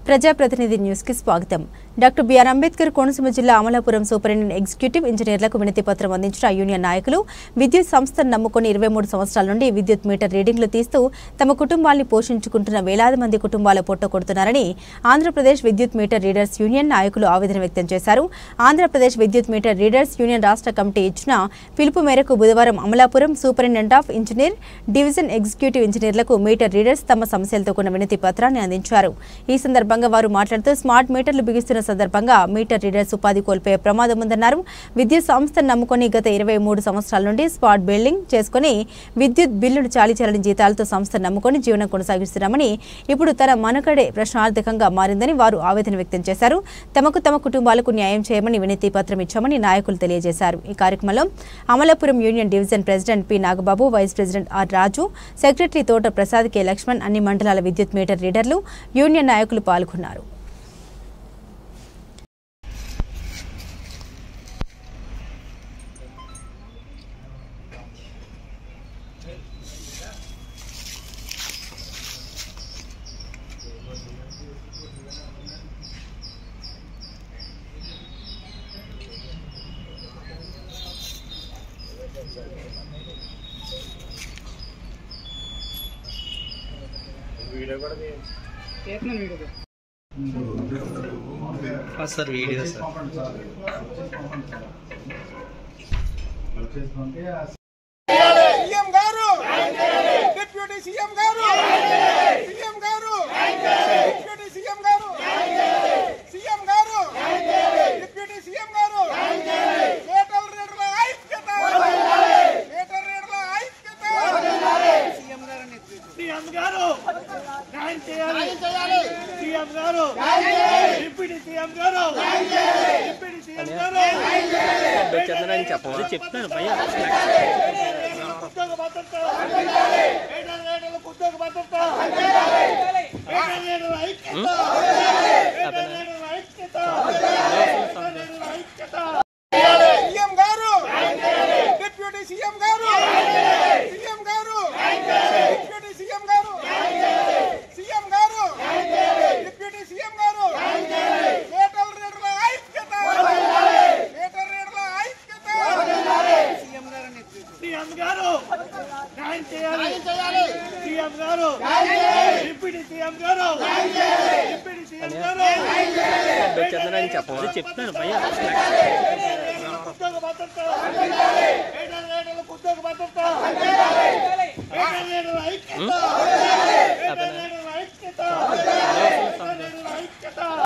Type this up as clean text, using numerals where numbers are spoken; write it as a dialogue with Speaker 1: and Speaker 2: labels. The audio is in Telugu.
Speaker 1: ప్రజాప్రతినిధి న్యూస్ కి స్వాగతం. డాక్టర్ బిఆర్ అంబేద్కర్ కోనసీమ జిల్లా అమలాపురం సూపరింటెండెంట్ ఎగ్జిక్యూటివ్ ఇంజనీర్లకు వినతి పత్రం అందించిన యూనియన్ నాయకులు విద్యుత్ సంస్థను నమ్ముకొని 23 సంవత్సరాల నుండి విద్యుత్ మీటర్ రీడింగ్లు తీస్తూ తమ కుటుంబాలను పోషించుకుంటున్న వేలాది మంది కుటుంబాల పొట్ట కొడుతున్నారని ఆంధ్రప్రదేశ్ విద్యుత్ మీటర్ రీడర్స్ యూనియన్ నాయకులు ఆవేదన వ్యక్తం చేశారు. ఆంధ్రప్రదేశ్ విద్యుత్ మీటర్ రీడర్స్ యూనియన్ రాష్ట్ర కమిటీ ఇచ్చిన పిలుపు మేరకు బుధవారం Amalapuram superintendent of engineer division executive ఇంజనీర్లకు మీటర్ రీడర్స్ తమ సమస్యలతో కూడిన వినతి పత్రాన్ని అందించారు. ఈ సందర్భంగా వారు మాట్లాడుతూ స్మార్ట్ మీటర్లు బిగిస్తున్న సందర్భంగా మీటర్ రీడర్స్ ఉపాధి కోల్పోయే ప్రమాదం ఉందన్నారు. విద్యుత్ సంస్థను నమ్ముకొని గత 23 సంవత్సరాల నుండి స్పాట్ బిల్డింగ్ చేసుకుని విద్యుత్ బిల్లులు చాలీచాలని జీతాలతో సంస్థను నమ్ముకొని జీవనం కొనసాగిస్తున్నామని, ఇప్పుడు తన మనుగడే ప్రశ్నార్థకంగా మారిందని వారు ఆవేదన వ్యక్తం చేశారు. తమ కుటుంబాలకు న్యాయం చేయమని వినతి పత్రం ఇచ్చామని నాయకులు తెలియజేశారు. ఈ కార్యక్రమంలో Amalapuram union division president P Nagababu, vice president R Raju, secretary Thota Prasad, K Laxman, అన్ని మండలాల విద్యుత్ మీటర్ రీడర్లు, యూనియన్ నాయకులు పాల్గొన్నారు.
Speaker 2: वीडियो కూడా చేస్తున్నా video
Speaker 3: sir video sir
Speaker 4: CM garu deputy CM garu CM garu deputy CM garu CM garu deputy CM garu मेटल रेडల ఐక్యత मेटल रेडల ఐక్యత सीएम గారు सीएम గారు న్యాయం చేయాలి सीएम గారు డిప్యూటీ सीएम గారు డిప్యూటీ सीएम గారు
Speaker 3: చంద్రని చెప్పాలి చెప్తాను భయ్యా
Speaker 4: ఉద్యోగ భద్రత ఉద్యోగ భద్రత సీఎం గారు డిప్యూటీ సీఎం గారు సీఎం గారు డిప్యూటీ సీఎం గారు సీఎం గారు డిప్యూటీ సీఎం గారు మెటల్ రేట్ల ఐక్యత మెటల్ రేట్ల ఐక్యత సీఎం గారు सीएम గారు న్యాయం చేయాలి सीएम గారు డిప్యూటీ सीएम గారు డిప్యూటీ सीएम గారు
Speaker 3: చంద్రని చెప్పాలి చెప్తాను భయ్యా
Speaker 4: ఉద్యోగ భద్రత ఉద్యోగ భద్రత ఐక్యత